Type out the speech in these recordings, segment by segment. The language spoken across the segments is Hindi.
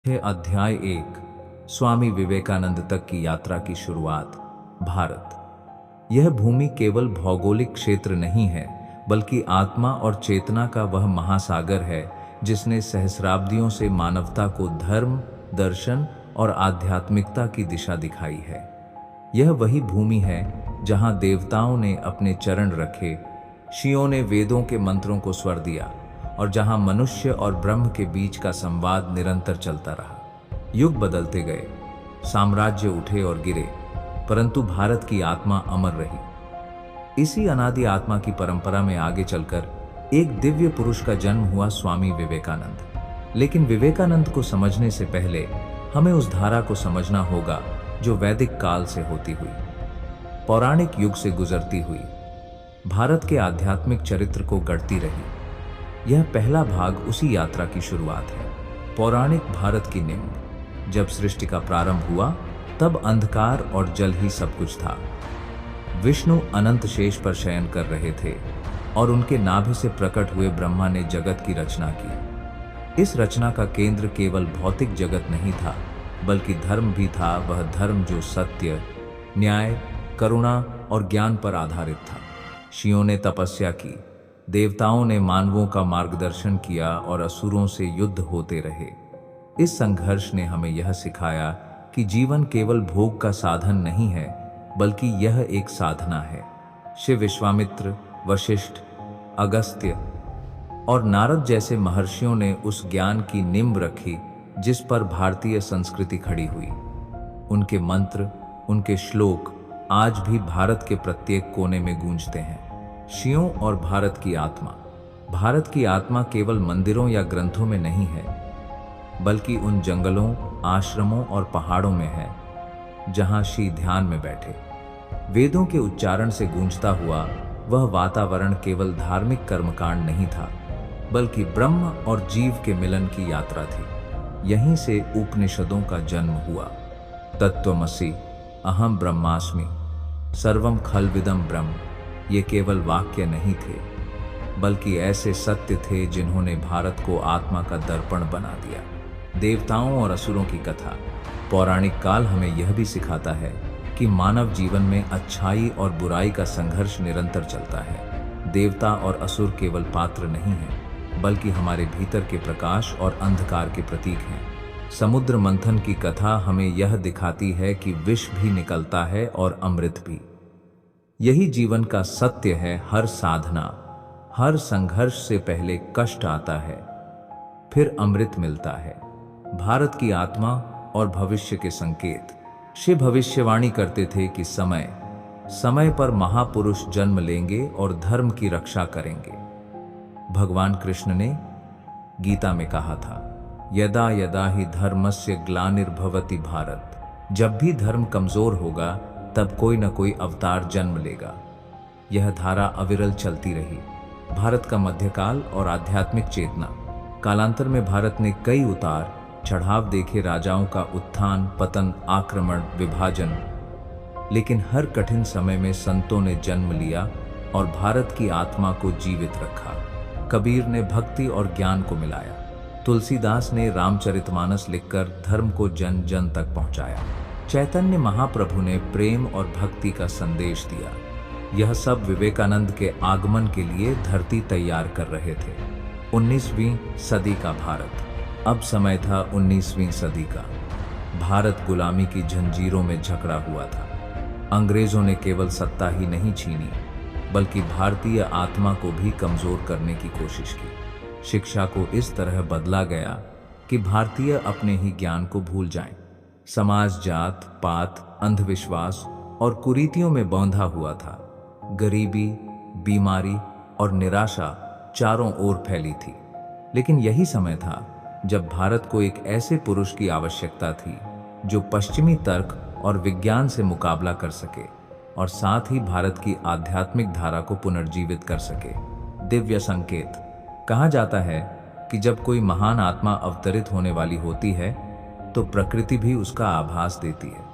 है अध्याय 1। स्वामी विवेकानंद तक की यात्रा की शुरुआत। भारत। यह भूमि केवल भौगोलिक क्षेत्र नहीं है, बल्कि आत्मा और चेतना का वह महासागर है जिसने सहस्राब्दियों से मानवता को धर्म, दर्शन और आध्यात्मिकता की दिशा दिखाई है। यह वही भूमि है जहां देवताओं ने अपने चरण रखे, ऋषियों ने वेदों के मंत्रों को स्वर दिया और जहां मनुष्य और ब्रह्म के बीच का संवाद निरंतर चलता रहा। युग बदलते गए, साम्राज्य उठे और गिरे, परंतु भारत की आत्मा अमर रही। इसी अनादि आत्मा की परंपरा में आगे चलकर एक दिव्य पुरुष का जन्म हुआ, स्वामी विवेकानंद। लेकिन विवेकानंद को समझने से पहले हमें उस धारा को समझना होगा जो वैदिक काल से होती हुई, पौराणिक युग से गुजरती हुई भारत के आध्यात्मिक चरित्र को गढ़ती रही। यह पहला भाग उसी यात्रा की शुरुआत है। पौराणिक भारत की नींव। जब सृष्टि का प्रारंभ हुआ तब अंधकार और जल ही सब कुछ था। विष्णु अनंत शेष पर शयन कर रहे थे और उनके नाभि से प्रकट हुए ब्रह्मा ने जगत की रचना की। इस रचना का केंद्र केवल भौतिक जगत नहीं था, बल्कि धर्म भी था। वह धर्म जो सत्य, न्याय, करुणा और ज्ञान पर आधारित था। ऋषियों ने तपस्या की, देवताओं ने मानवों का मार्गदर्शन किया और असुरों से युद्ध होते रहे। इस संघर्ष ने हमें यह सिखाया कि जीवन केवल भोग का साधन नहीं है, बल्कि यह एक साधना है। शिव, विश्वामित्र, वशिष्ठ, अगस्त्य और नारद जैसे महर्षियों ने उस ज्ञान की नींव रखी जिस पर भारतीय संस्कृति खड़ी हुई। उनके मंत्र, उनके श्लोक आज भी भारत के प्रत्येक कोने में गूंजते हैं। ऋषियों और भारत की आत्मा। भारत की आत्मा केवल मंदिरों या ग्रंथों में नहीं है, बल्कि उन जंगलों, आश्रमों और पहाड़ों में है जहां ऋषि ध्यान में बैठे। वेदों के उच्चारण से गूंजता हुआ वह वातावरण केवल धार्मिक कर्मकांड नहीं था, बल्कि ब्रह्म और जीव के मिलन की यात्रा थी। यहीं से उपनिषदों का जन्म हुआ। तत्त्वमसि, अहम ब्रह्मास्मि, सर्वम खल्विदम ब्रह्म। ये केवल वाक्य नहीं थे, बल्कि ऐसे सत्य थे जिन्होंने भारत को आत्मा का दर्पण बना दिया। देवताओं और असुरों की कथा। पौराणिक काल हमें यह भी सिखाता है कि मानव जीवन में अच्छाई और बुराई का संघर्ष निरंतर चलता है। देवता और असुर केवल पात्र नहीं हैं, बल्कि हमारे भीतर के प्रकाश और अंधकार के प्रतीक हैं। समुद्र मंथन की कथा हमें यह दिखाती है कि विष भी निकलता है और अमृत भी। यही जीवन का सत्य है। हर साधना, हर संघर्ष से पहले कष्ट आता है, फिर अमृत मिलता है। भारत की आत्मा और भविष्य के संकेत। शिव भविष्यवाणी करते थे कि समय समय पर महापुरुष जन्म लेंगे और धर्म की रक्षा करेंगे। भगवान कृष्ण ने गीता में कहा था, यदा यदा ही धर्मस्य ग्लानिर्भवति भारत। जब भी धर्म कमजोर होगा तब कोई न कोई अवतार जन्म लेगा। यह धारा अविरल चलती रही। भारत का मध्यकाल और आध्यात्मिक चेतना। कालांतर में भारत ने कई उतार चढ़ाव देखे, राजाओं का उत्थान, पतन, आक्रमण, विभाजन। लेकिन हर कठिन समय में संतों ने जन्म लिया और भारत की आत्मा को जीवित रखा। कबीर ने भक्ति और ज्ञान को मिलाया। तुलसीदास ने रामचरितमानस लिखकर धर्म को जन जन तक पहुंचाया। चैतन्य महाप्रभु ने प्रेम और भक्ति का संदेश दिया। यह सब विवेकानंद के आगमन के लिए धरती तैयार कर रहे थे। 19वीं सदी का भारत। अब समय था 19वीं सदी का। भारत गुलामी की जंजीरों में जकड़ा हुआ था। अंग्रेजों ने केवल सत्ता ही नहीं छीनी, बल्कि भारतीय आत्मा को भी कमजोर करने की कोशिश की। शिक्षा को इस तरह बदला गया कि भारतीय अपने ही ज्ञान को भूल जाएं। समाज जात पात, अंधविश्वास और कुरीतियों में बंधा हुआ था। गरीबी, बीमारी और निराशा चारों ओर फैली थी। लेकिन यही समय था जब भारत को एक ऐसे पुरुष की आवश्यकता थी जो पश्चिमी तर्क और विज्ञान से मुकाबला कर सके और साथ ही भारत की आध्यात्मिक धारा को पुनर्जीवित कर सके। दिव्य संकेत। कहा जाता है कि जब कोई महान आत्मा अवतरित होने वाली होती है तो प्रकृति भी उसका आभास देती है।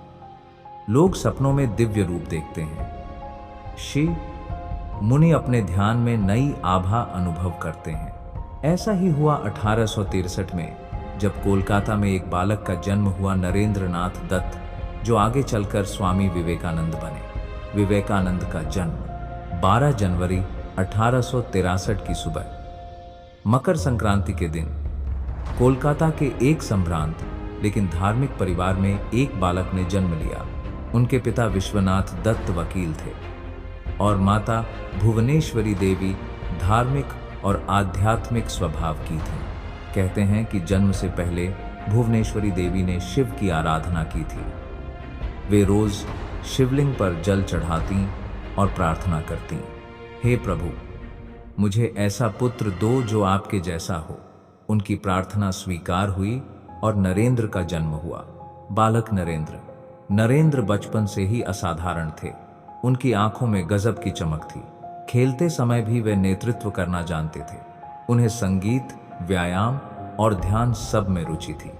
लोग सपनों में दिव्य रूप देखते हैं। ऋषि मुनि अपने ध्यान में नई आभा अनुभव करते हैं। ऐसा ही हुआ 1863 में जब कोलकाता में एक बालक का जन्म हुआ, नरेंद्र नाथ दत्त, जो आगे चलकर स्वामी विवेकानंद बने। विवेकानंद का जन्म 12 जनवरी 1863 की सुबह मकर संक्रांति के दिन कोलकाता के एक संभ्रांत लेकिन धार्मिक परिवार में एक बालक ने जन्म लिया। उनके पिता विश्वनाथ दत्त वकील थे और माता भुवनेश्वरी देवी धार्मिक और आध्यात्मिक स्वभाव की थी। कहते हैं कि जन्म से पहले भुवनेश्वरी देवी ने शिव की आराधना की थी। वे रोज शिवलिंग पर जल चढ़ाती और प्रार्थना करती, हे प्रभु, मुझे ऐसा पुत्र दो जो आपके जैसा हो। उनकी प्रार्थना स्वीकार हुई और नरेंद्र का जन्म हुआ। बालक नरेंद्र बचपन से ही असाधारण थे। उनकी आंखों में गजब की चमक थी। खेलते समय भी वे नेतृत्व करना जानते थे। उन्हें संगीत, व्यायाम और ध्यान सब में रुचि थी।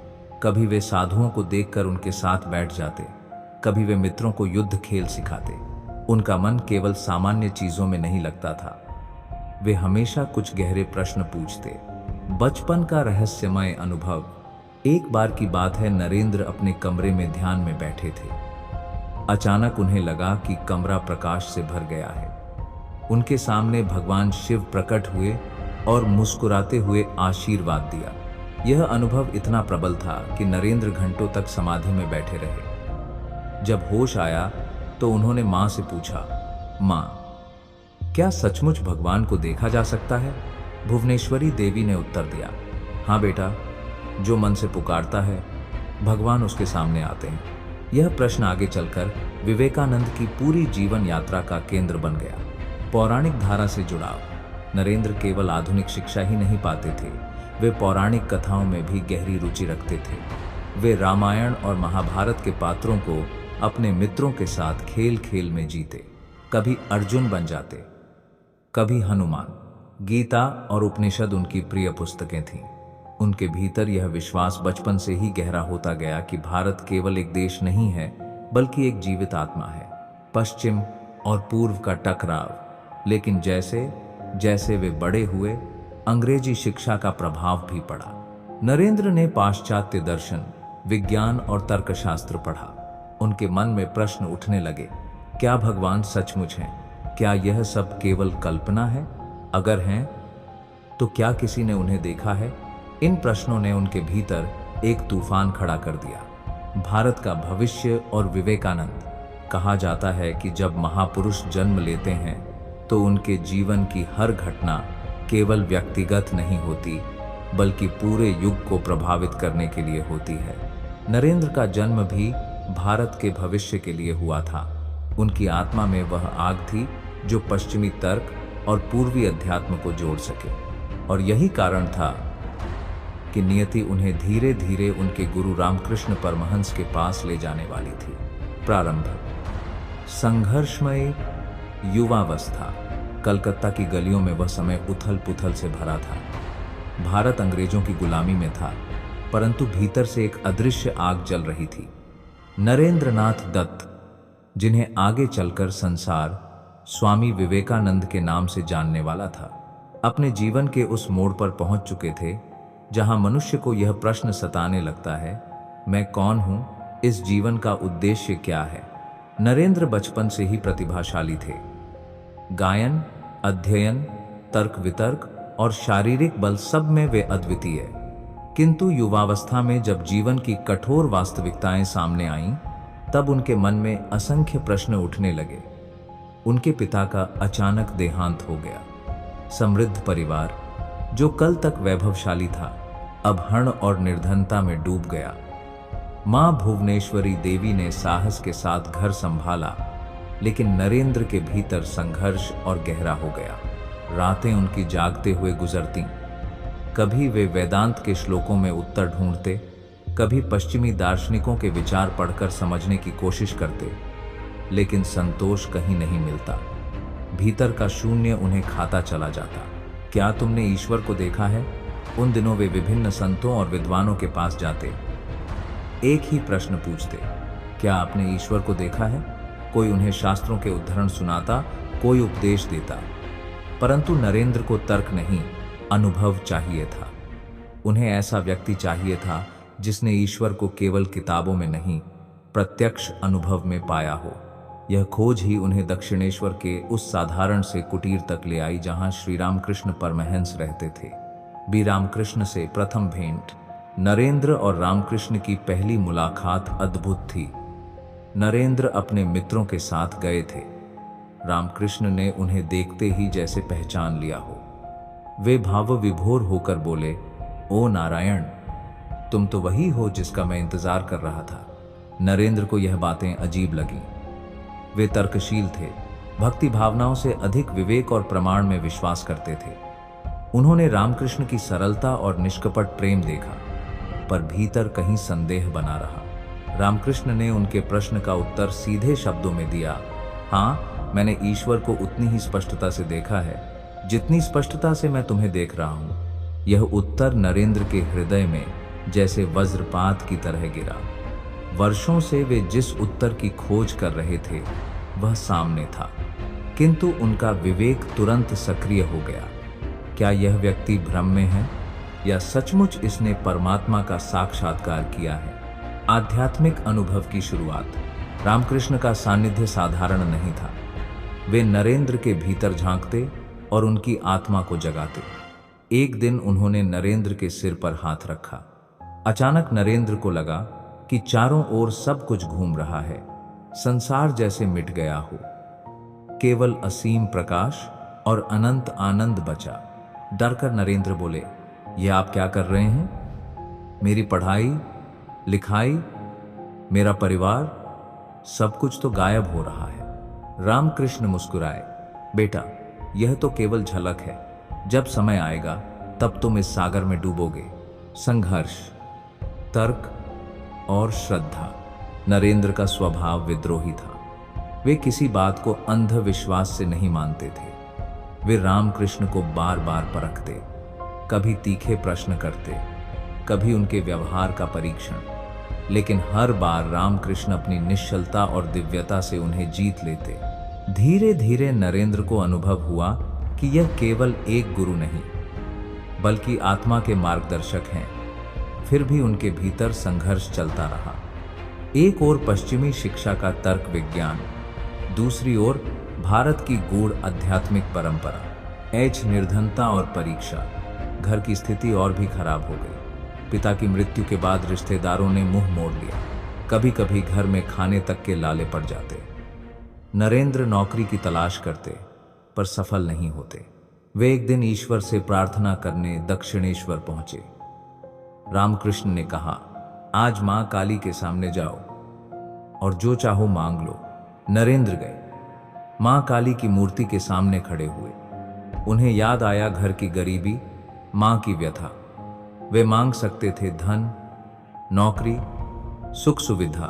कभी वे साधुओं को देखकर उनके साथ बैठ जाते, कभी वे मित्रों को युद्ध खेल सिखाते। उनका मन केवल सामान्य चीजों में नहीं लगता था, वे हमेशा कुछ गहरे प्रश्न पूछते। बचपन का रहस्यमय अनुभव। एक बार की बात है, नरेंद्र अपने कमरे में ध्यान में बैठे थे। अचानक उन्हें लगा कि कमरा प्रकाश से भर गया है। उनके सामने भगवान शिव प्रकट हुए और मुस्कुराते हुए आशीर्वाद दिया। यह अनुभव इतना प्रबल था कि नरेंद्र घंटों तक समाधि में बैठे रहे। जब होश आया तो उन्होंने मां से पूछा, मां, क्या सचमुच भगवान को देखा जा सकता है? भुवनेश्वरी देवी ने उत्तर दिया, हाँ बेटा, जो मन से पुकारता है भगवान उसके सामने आते हैं। यह प्रश्न आगे चलकर विवेकानंद की पूरी जीवन यात्रा का केंद्र बन गया। पौराणिक धारा से जुड़ाव। नरेंद्र केवल आधुनिक शिक्षा ही नहीं पाते थे, वे पौराणिक कथाओं में भी गहरी रुचि रखते थे। वे रामायण और महाभारत के पात्रों को अपने मित्रों के साथ खेल खेल में जीते। कभी अर्जुन बन जाते, कभी हनुमान। गीता और उपनिषद उनकी प्रिय पुस्तकें थीं। उनके भीतर यह विश्वास बचपन से ही गहरा होता गया कि भारत केवल एक देश नहीं है, बल्कि एक जीवित आत्मा है। पश्चिम और पूर्व का टकराव। लेकिन जैसे जैसे वे बड़े हुए, अंग्रेजी शिक्षा का प्रभाव भी पड़ा। नरेंद्र ने पाश्चात्य दर्शन, विज्ञान और तर्कशास्त्र पढ़ा। उनके मन में प्रश्न उठने लगे, क्या भगवान सचमुच हैं? क्या यह सब केवल कल्पना है? अगर हैं, तो क्या किसी ने उन्हें देखा है? इन प्रश्नों ने उनके भीतर एक तूफान खड़ा कर दिया। भारत का भविष्य और विवेकानंद। कहा जाता है कि जब महापुरुष जन्म लेते हैं तो उनके जीवन की हर घटना केवल व्यक्तिगत नहीं होती, बल्कि पूरे युग को प्रभावित करने के लिए होती है। नरेंद्र का जन्म भी भारत के भविष्य के लिए हुआ था। उनकी आत्मा में वह आग थी जो पश्चिमी तर्क और पूर्वी अध्यात्म को जोड़ सके, और यही कारण था कि नियति उन्हें धीरे धीरे उनके गुरु रामकृष्ण परमहंस के पास ले जाने वाली थी। प्रारंभ। संघर्षमय युवावस्था। कलकत्ता की गलियों में वह समय उथल पुथल से भरा था। भारत अंग्रेजों की गुलामी में था, परंतु भीतर से एक अदृश्य आग जल रही थी। नरेंद्र नाथ दत्त, जिन्हें आगे चलकर संसार स्वामी विवेकानंद के नाम से जानने वाला था, अपने जीवन के उस मोड़ पर पहुंच चुके थे जहां मनुष्य को यह प्रश्न सताने लगता है, मैं कौन हूं? इस जीवन का उद्देश्य क्या है? नरेंद्र बचपन से ही प्रतिभाशाली थे। गायन, अध्ययन, तर्क वितर्क और शारीरिक बल सब में वे अद्वितीय। किंतु युवावस्था में जब जीवन की कठोर वास्तविकताएं सामने आईं, तब उनके मन में असंख्य प्रश्न उठने लगे। उनके पिता का अचानक देहांत हो गया। समृद्ध परिवार, जो कल तक वैभवशाली था, अब हण और निर्धनता में डूब गया। मां भुवनेश्वरी देवी ने साहस के साथ घर संभाला, लेकिन नरेंद्र के भीतर संघर्ष और गहरा हो गया। रातें उनकी जागते हुए गुजरतीं। कभी वे वेदांत के श्लोकों में उत्तर ढूंढते, कभी पश्चिमी दार्शनिकों के विचार पढ़कर समझने की कोशिश करते, लेकिन संतोष कहीं नहीं मिलता। भीतर का शून्य उन्हें खाता चला जाता। क्या तुमने ईश्वर को देखा है? उन दिनों वे विभिन्न संतों और विद्वानों के पास जाते, एक ही प्रश्न पूछते, क्या आपने ईश्वर को देखा है? कोई उन्हें शास्त्रों के उद्धरण सुनाता, कोई उपदेश देता, परंतु नरेंद्र को तर्क नहीं, अनुभव चाहिए था। उन्हें ऐसा व्यक्ति चाहिए था जिसने ईश्वर को केवल किताबों में नहीं, प्रत्यक्ष अनुभव में पाया हो। यह खोज ही उन्हें दक्षिणेश्वर के उस साधारण से कुटीर तक ले आई जहां श्री रामकृष्ण परमहंस रहते थे। बी रामकृष्ण से प्रथम भेंट। नरेंद्र और रामकृष्ण की पहली मुलाकात अद्भुत थी। नरेंद्र अपने मित्रों के साथ गए थे। रामकृष्ण ने उन्हें देखते ही जैसे पहचान लिया हो। वे भाव विभोर होकर बोले, ओ नारायण, तुम तो वही हो जिसका मैं इंतजार कर रहा था। नरेंद्र को यह बातें अजीब लगीं। वे तर्कशील थे, भक्ति भावनाओं से अधिक विवेक और प्रमाण में विश्वास करते थे। उन्होंने रामकृष्ण की सरलता और निष्कपट प्रेम देखा, पर भीतर कहीं संदेह बना रहा। रामकृष्ण ने उनके प्रश्न का उत्तर सीधे शब्दों में दिया, हाँ, मैंने ईश्वर को उतनी ही स्पष्टता से देखा है जितनी स्पष्टता से मैं तुम्हें देख रहा हूं। यह उत्तर नरेंद्र के हृदय में जैसे वज्रपात की तरह गिरा। वर्षों से वे जिस उत्तर की खोज कर रहे थे वह सामने था, किंतु उनका विवेक तुरंत सक्रिय हो गया। क्या यह व्यक्ति भ्रम में है या सचमुच इसने परमात्मा का साक्षात्कार किया है? आध्यात्मिक अनुभव की शुरुआत। रामकृष्ण का सानिध्य साधारण नहीं था। वे नरेंद्र के भीतर झांकते और उनकी आत्मा को जगाते। एक दिन उन्होंने नरेंद्र के सिर पर हाथ रखा। अचानक नरेंद्र को लगा कि चारों ओर सब कुछ घूम रहा है, संसार जैसे मिट गया हो। केवल असीम प्रकाश और अनंत आनंद बचा। डरकर नरेंद्र बोले, यह आप क्या कर रहे हैं? मेरी पढ़ाई, लिखाई, मेरा परिवार, सब कुछ तो गायब हो रहा है। रामकृष्ण मुस्कुराए, बेटा, यह तो केवल झलक है। जब समय आएगा तब तुम इस सागर में डूबोगे। संघर्ष, तर्क और श्रद्धा। नरेंद्र का स्वभाव विद्रोही था। वे किसी बात को अंधविश्वास से नहीं मानते थे। वे रामकृष्ण को बार बार परखते, कभी तीखे प्रश्न करते, कभी उनके व्यवहार का परीक्षण, लेकिन हर बार रामकृष्ण अपनी निश्चलता और दिव्यता से उन्हें जीत लेते। धीरे धीरे नरेंद्र को अनुभव हुआ कि यह केवल एक गुरु नहीं, बल्कि आत्मा के मार्गदर्शक हैं। फिर भी उनके भीतर संघर्ष चलता रहा। एक ओर पश्चिमी शिक्षा का तर्क विज्ञान, दूसरी ओर भारत की गूढ़ आध्यात्मिक परंपरा, निर्धनता और परीक्षा। घर की स्थिति और भी खराब हो गई। पिता की मृत्यु के बाद रिश्तेदारों ने मुंह मोड़ लिया। कभी कभी घर में खाने तक के लाले पड़ जाते। नरेंद्र नौकरी की तलाश करते, पर सफल नहीं होते। वे एक दिन ईश्वर से प्रार्थना करने दक्षिणेश्वर पहुंचे। रामकृष्ण ने कहा, आज मां काली के सामने जाओ और जो चाहो मांग लो। नरेंद्र गए, मां काली की मूर्ति के सामने खड़े हुए। उन्हें याद आया घर की गरीबी, मां की व्यथा। वे मांग सकते थे धन, नौकरी, सुख सुविधा,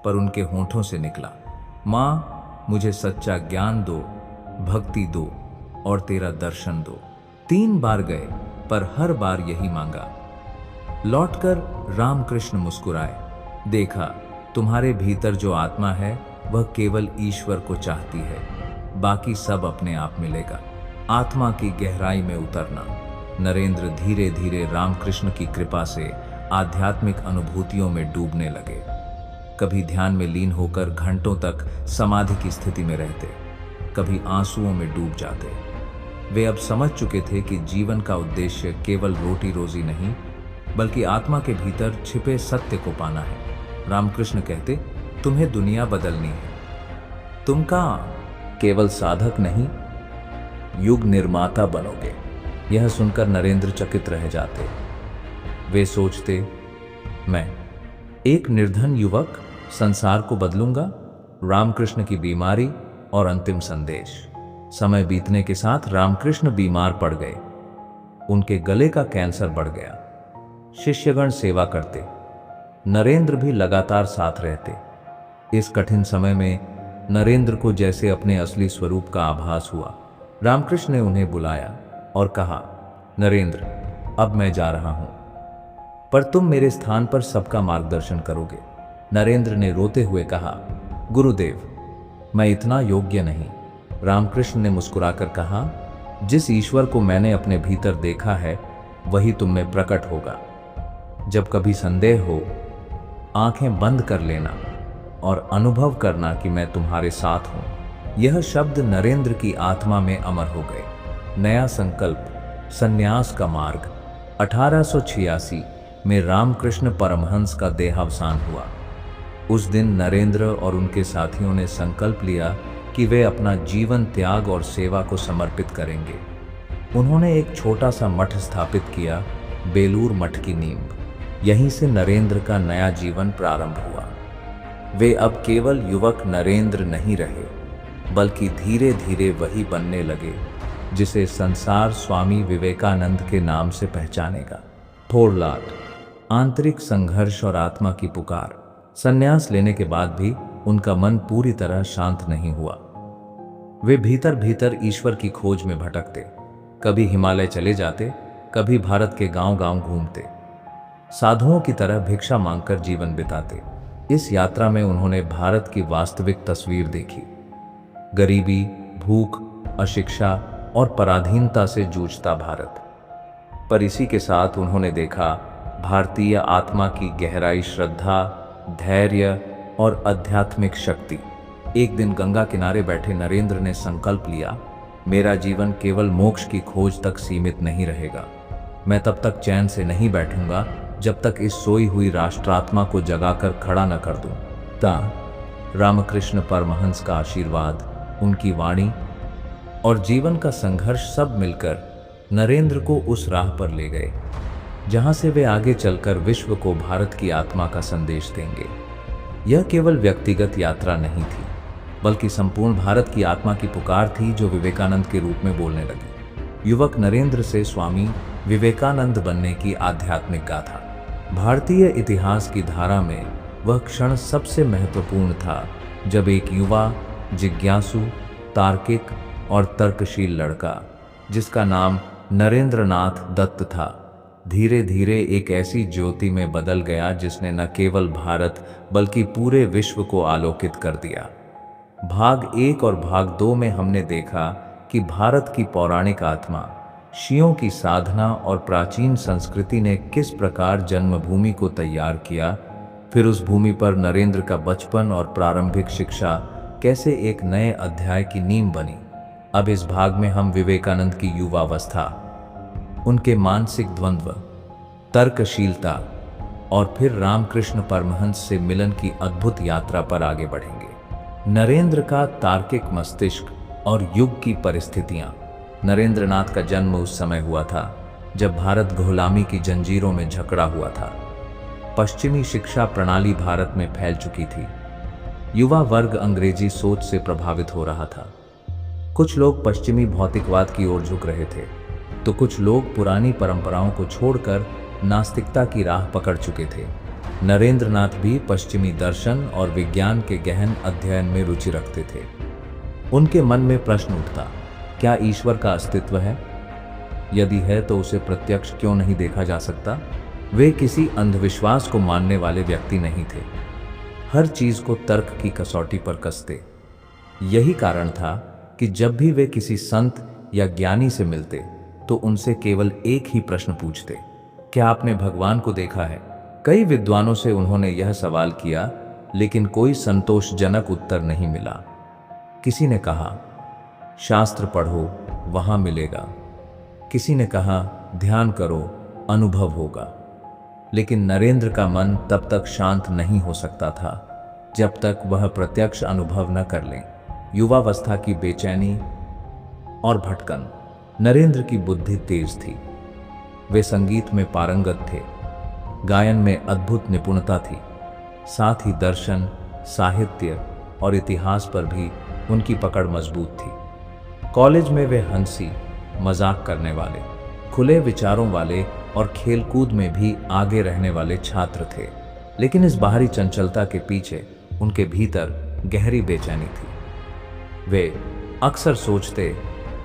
पर उनके होठों से निकला, मां, मुझे सच्चा ज्ञान दो, भक्ति दो और तेरा दर्शन दो। 3 बार गए, पर हर बार यही मांगा। लौटकर रामकृष्ण मुस्कुराए, देखा, तुम्हारे भीतर जो आत्मा है वह केवल ईश्वर को चाहती है, बाकी सब अपने आप मिलेगा। आत्मा की गहराई में उतरना। नरेंद्र धीरे धीरे रामकृष्ण की कृपा से आध्यात्मिक अनुभूतियों में डूबने लगे। कभी ध्यान में लीन होकर घंटों तक समाधि की स्थिति में रहते, कभी आंसुओं में डूब जाते। वे अब समझ चुके थे कि जीवन का उद्देश्य केवल रोटी रोजी नहीं, बल्कि आत्मा के भीतर छिपे सत्य को पाना है। रामकृष्ण कहते, तुम्हें दुनिया बदलनी है, तुम केवल साधक नहीं, युग निर्माता बनोगे। यह सुनकर नरेंद्र चकित रह जाते। वे सोचते, मैं एक निर्धन युवक संसार को बदलूंगा। रामकृष्ण की बीमारी और अंतिम संदेश। समय बीतने के साथ रामकृष्ण बीमार पड़ गए। उनके गले का कैंसर बढ़ गया। शिष्यगण सेवा करते, नरेंद्र भी लगातार साथ रहते। इस कठिन समय में नरेंद्र को जैसे अपने असली स्वरूप का आभास हुआ। रामकृष्ण ने उन्हें बुलाया और कहा, नरेंद्र, अब मैं जा रहा हूं, पर तुम मेरे स्थान पर सबका मार्गदर्शन करोगे। नरेंद्र ने रोते हुए कहा, गुरुदेव, मैं इतना योग्य नहीं। रामकृष्ण ने मुस्कुराकर कहा, जिस ईश्वर को मैंने अपने भीतर देखा है वही तुम में प्रकट होगा। जब कभी संदेह हो, आंखें बंद कर लेना और अनुभव करना कि मैं तुम्हारे साथ हूं। यह शब्द नरेंद्र की आत्मा में अमर हो गए। नया संकल्प, संन्यास का मार्ग। 1886 में रामकृष्ण परमहंस का देहावसान हुआ। उस दिन नरेंद्र और उनके साथियों ने संकल्प लिया कि वे अपना जीवन त्याग और सेवा को समर्पित करेंगे। उन्होंने एक छोटा सा मठ स्थापित किया, बेलूर मठ की नींव। यहीं से नरेंद्र का नया जीवन प्रारंभ हुआ। वे अब केवल युवक नरेंद्र नहीं रहे, बल्कि धीरे धीरे वही बनने लगे जिसे संसार स्वामी विवेकानंद के नाम से पहचानेगा। फोड़लाट, आंतरिक संघर्ष और आत्मा की पुकार। संन्यास लेने के बाद भी उनका मन पूरी तरह शांत नहीं हुआ। वे भीतर भीतर ईश्वर की खोज में भटकते। कभी हिमालय चले जाते, कभी भारत के गांव-गांव घूमते, साधुओं की तरह भिक्षा मांगकर जीवन बिताते। इस यात्रा में उन्होंने भारत की वास्तविक तस्वीर देखी। गरीबी, भूख, अशिक्षा और पराधीनता से जूझता भारत। पर इसी के साथ उन्होंने देखा भारतीय आत्मा की गहराई, श्रद्धा, धैर्य और आध्यात्मिक शक्ति। एक दिन गंगा किनारे बैठे नरेंद्र ने संकल्प लिया, मेरा जीवन केवल मोक्ष की खोज तक सीमित नहीं रहेगा। मैं तब तक चैन से नहीं बैठूंगा जब तक इस सोई हुई राष्ट्रात्मा को जगाकर खड़ा न कर दूं। रामकृष्ण परमहंस का आशीर्वाद, उनकी वाणी और जीवन का संघर्ष सब मिलकर नरेंद्र को उस राह पर ले गए जहां से वे आगे चलकर विश्व को भारत की आत्मा का संदेश देंगे। यह केवल व्यक्तिगत यात्रा नहीं थी, बल्कि संपूर्ण भारत की आत्मा की पुकार थी जो विवेकानंद के रूप में बोलने लगी। युवक नरेंद्र से स्वामी विवेकानंद बनने की आध्यात्मिक गाथा। भारतीय इतिहास की धारा में वह क्षण सबसे महत्वपूर्ण था जब एक युवा, जिज्ञासु, तार्किक और तर्कशील लड़का, जिसका नाम नरेंद्रनाथ दत्त था, धीरे धीरे एक ऐसी ज्योति में बदल गया जिसने न केवल भारत बल्कि पूरे विश्व को आलोकित कर दिया। भाग 1 और भाग 2 में हमने देखा कि भारत की पौराणिक आत्मा, ऋषियों की साधना और प्राचीन संस्कृति ने किस प्रकार जन्मभूमि को तैयार किया। फिर उस भूमि पर नरेंद्र का बचपन और प्रारंभिक शिक्षा कैसे एक नए अध्याय की नींव बनी। अब इस भाग में हम विवेकानंद की युवावस्था, उनके मानसिक द्वंद्व, तर्कशीलता और फिर रामकृष्ण परमहंस से मिलन की अद्भुत यात्रा पर आगे बढ़ेंगे। नरेंद्र का तार्किक मस्तिष्क और युग की परिस्थितियां। नरेंद्रनाथ का जन्म उस समय हुआ था जब भारत गुलामी की जंजीरों में जकड़ा हुआ था। पश्चिमी शिक्षा प्रणाली भारत में फैल चुकी थी। युवा वर्ग अंग्रेजी सोच से प्रभावित हो रहा था। कुछ लोग पश्चिमी भौतिकवाद की ओर झुक रहे थे, तो कुछ लोग पुरानी परंपराओं को छोड़कर नास्तिकता की राह पकड़ चुके थे। नरेंद्रनाथ भी पश्चिमी दर्शन और विज्ञान के गहन अध्ययन में रुचि रखते थे। उनके मन में प्रश्न उठता, क्या ईश्वर का अस्तित्व है? यदि है तो उसे प्रत्यक्ष क्यों नहीं देखा जा सकता? वे किसी अंधविश्वास को मानने वाले व्यक्ति नहीं थे। हर चीज को तर्क की कसौटी पर कसते। यही कारण था कि जब भी वे किसी संत या ज्ञानी से मिलते तो उनसे केवल एक ही प्रश्न पूछते, क्या आपने भगवान को देखा है? कई विद्वानों से उन्होंने यह सवाल किया, लेकिन कोई संतोषजनक उत्तर नहीं मिला। किसी ने कहा, शास्त्र पढ़ो, वहां मिलेगा। किसी ने कहा, ध्यान करो, अनुभव होगा। लेकिन नरेंद्र का मन तब तक शांत नहीं हो सकता था जब तक वह प्रत्यक्ष अनुभव न कर लें। युवावस्था की बेचैनी और भटकन। नरेंद्र की बुद्धि तेज थी। वे संगीत में पारंगत थे, गायन में अद्भुत निपुणता थी। साथ ही दर्शन, साहित्य और इतिहास पर भी उनकी पकड़ मजबूत थी। कॉलेज में वे हंसी मजाक करने वाले, खुले विचारों वाले और खेलकूद में भी आगे रहने वाले छात्र थे। लेकिन इस बाहरी चंचलता के पीछे उनके भीतर गहरी बेचैनी थी। वे अक्सर सोचते,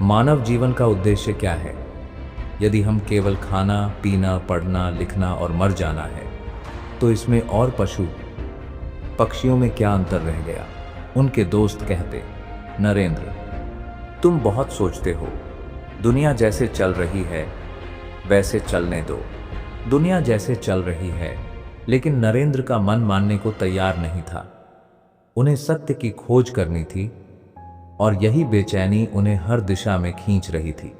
मानव जीवन का उद्देश्य क्या है? यदि हम केवल खाना, पीना, पढ़ना, लिखना और मर जाना है, तो इसमें और पशु पक्षियों में क्या अंतर रह गया? उनके दोस्त कहते, नरेंद्र, तुम बहुत सोचते हो। दुनिया जैसे चल रही है, वैसे चलने दो, दुनिया जैसे चल रही है। लेकिन नरेंद्र का मन मानने को तैयार नहीं था। उन्हें सत्य की खोज करनी थी और यही बेचैनी उन्हें हर दिशा में खींच रही थी।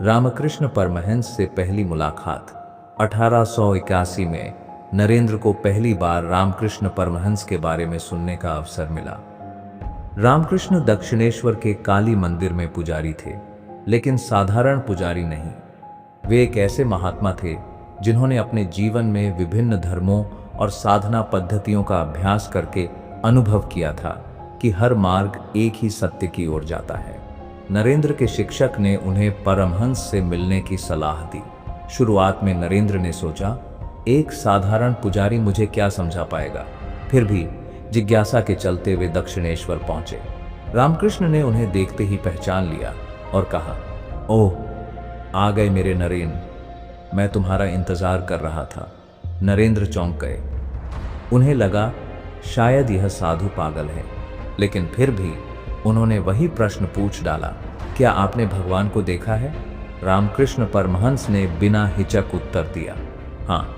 रामकृष्ण परमहंस से पहली मुलाकात 1881 में नरेंद्र को पहली बार रामकृष्ण परमहंस के बारे में सुनने का अवसर मिला। रामकृष्ण दक्षिणेश्वर के काली मंदिर में पुजारी थे, लेकिन साधारण पुजारी नहीं। वे एक ऐसे महात्मा थे जिन्होंने अपने जीवन में विभिन्न धर्मों और साधना पद्धतियों का अभ्यास करके अनुभव किया था कि हर मार्ग एक ही सत्य की ओर जाता है। नरेंद्र के शिक्षक ने उन्हें परमहंस से मिलने की सलाह दी। शुरुआत में नरेंद्र ने सोचा, एक साधारण पुजारी मुझे क्या समझा पाएगा। फिर भी जिज्ञासा के चलते वे दक्षिणेश्वर पहुंचे। रामकृष्ण ने उन्हें देखते ही पहचान लिया और कहा, ओह, आ गए मेरे नरेन, मैं तुम्हारा इंतजार कर रहा था। नरेंद्र चौंक गए। उन्हें लगा शायद यह साधु पागल है, लेकिन फिर भी उन्होंने वही प्रश्न पूछ डाला, क्या आपने भगवान को देखा है? रामकृष्ण परमहंस ने बिना हिचक उत्तर दिया, हाँ,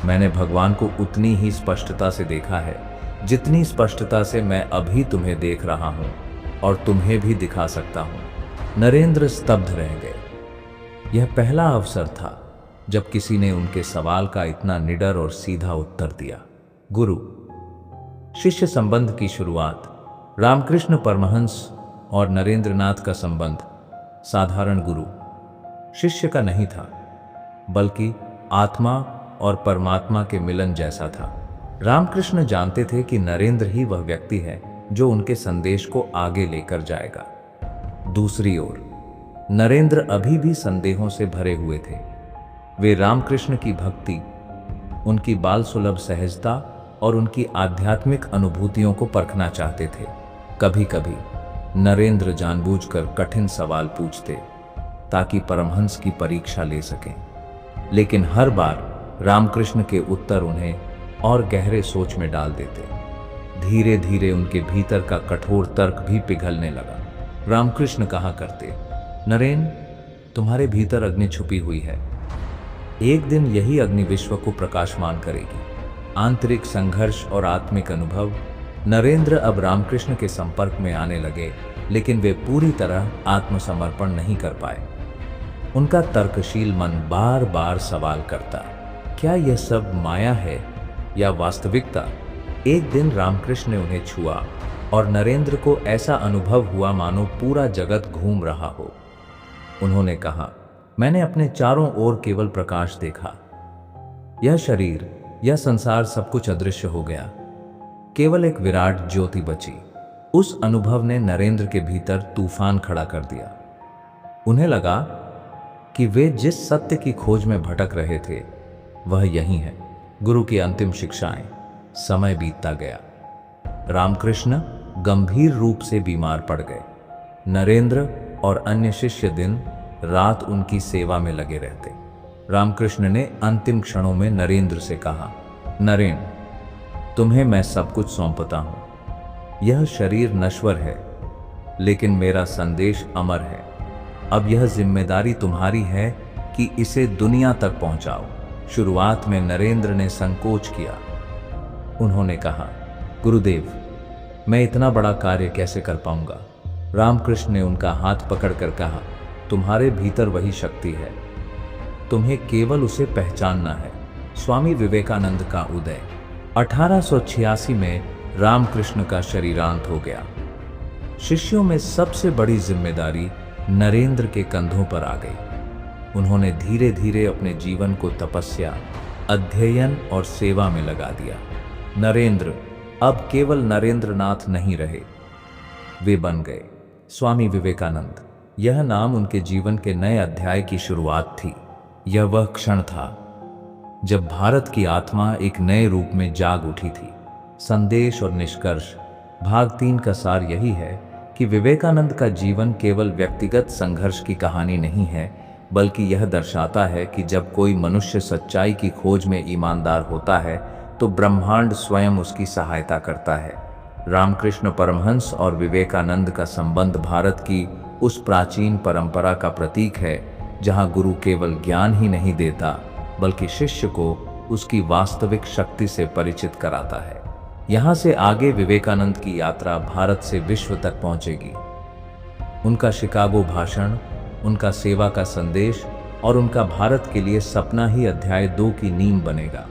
मैंने भगवान को उतनी ही स्पष्टता से देखा है जितनी स्पष्टता से मैं अभी तुम्हें देख रहा हूं और तुम्हें भी दिखा सकता हूं। नरेंद्र स्तब्ध रह गए। यह पहला अवसर था जब किसी ने उनके सवाल का इतना निडर और सीधा उत्तर दिया। गुरु शिष्य संबंध की शुरुआत। रामकृष्ण परमहंस और नरेंद्रनाथ का संबंध साधारण गुरु शिष्य का नहीं था, बल्कि आत्मा और परमात्मा के मिलन जैसा था। रामकृष्ण जानते थे कि नरेंद्र ही वह व्यक्ति है जो उनके संदेश को आगे लेकर जाएगा। दूसरी ओर नरेंद्र अभी भी संदेहों से भरे हुए थे। वे रामकृष्ण की भक्ति, उनकी बाल सुलभ सहजता और उनकी आध्यात्मिक अनुभूतियों को परखना चाहते थे। कभी कभी नरेंद्र जानबूझकर कठिन सवाल पूछते ताकि परमहंस की परीक्षा ले सकें, लेकिन हर बार रामकृष्ण के उत्तर उन्हें और गहरे सोच में डाल देते। धीरे धीरे उनके भीतर का कठोर तर्क भी पिघलने लगा। रामकृष्ण कहा करते, नरेन, तुम्हारे भीतर अग्नि छुपी हुई है। एक दिन यही अग्नि विश्व को प्रकाशमान करेगी। आंतरिक संघर्ष और आत्मिक अनुभव। नरेंद्र अब रामकृष्ण के संपर्क में आने लगे, लेकिन वे पूरी तरह आत्मसमर्पण नहीं कर पाए। उनका तर्कशील मन बार बार सवाल करता, क्या यह सब माया है या वास्तविकता? एक दिन रामकृष्ण ने उन्हें छुआ और नरेंद्र को ऐसा अनुभव हुआ मानो पूरा जगत घूम रहा हो। उन्होंने कहा, मैंने अपने चारों ओर केवल प्रकाश देखा। यह शरीर, यह संसार सब कुछ अदृश्य हो गया, केवल एक विराट ज्योति बची। उस अनुभव ने नरेंद्र के भीतर तूफान खड़ा कर दिया। उन्हें लगा कि वे जिस सत्य की खोज में भटक रहे थे वह यही है। गुरु की अंतिम शिक्षाएं। समय बीतता गया। रामकृष्ण गंभीर रूप से बीमार पड़ गए। नरेंद्र और अन्य शिष्य दिन रात उनकी सेवा में लगे रहते। रामकृष्ण ने अंतिम क्षणों में नरेंद्र से कहा, नरेन, तुम्हें मैं सब कुछ सौंपता हूं। यह शरीर नश्वर है, लेकिन मेरा संदेश अमर है। अब यह जिम्मेदारी तुम्हारी है कि इसे दुनिया तक पहुंचाओ। शुरुआत में नरेंद्र ने संकोच किया। उन्होंने कहा, गुरुदेव, मैं इतना बड़ा कार्य कैसे कर पाऊंगा? रामकृष्ण ने उनका हाथ पकड़कर कहा, तुम्हारे भीतर वही शक्ति है, तुम्हें केवल उसे पहचानना है। स्वामी विवेकानंद का उदय। 1886 में रामकृष्ण का शरीरांत हो गया। शिष्यों में सबसे बड़ी जिम्मेदारी नरेंद्र के कंधों पर आ गई। उन्होंने धीरे धीरे अपने जीवन को तपस्या, अध्ययन और सेवा में लगा दिया। नरेंद्र अब केवल नरेंद्रनाथ नहीं रहे, वे बन गए स्वामी विवेकानंद। यह नाम उनके जीवन के नए अध्याय की शुरुआत थी। यह वह क्षण था जब भारत की आत्मा एक नए रूप में जाग उठी थी। संदेश और निष्कर्ष। भाग 3 का सार यही है कि विवेकानंद का जीवन केवल व्यक्तिगत संघर्ष की कहानी नहीं है, बल्कि यह दर्शाता है कि जब कोई मनुष्य सच्चाई की खोज में ईमानदार होता है तो ब्रह्मांड स्वयं उसकी सहायता करता है। रामकृष्ण परमहंस और विवेकानंद का संबंध भारत की उस प्राचीन परंपरा का प्रतीक है जहां गुरु केवल ज्ञान ही नहीं देता बल्कि शिष्य को उसकी वास्तविक शक्ति से परिचित कराता है। यहां से आगे विवेकानंद की यात्रा भारत से विश्व तक पहुंचेगी। उनका शिकागो भाषण, उनका सेवा का संदेश और उनका भारत के लिए सपना ही अध्याय 2 की नींव बनेगा।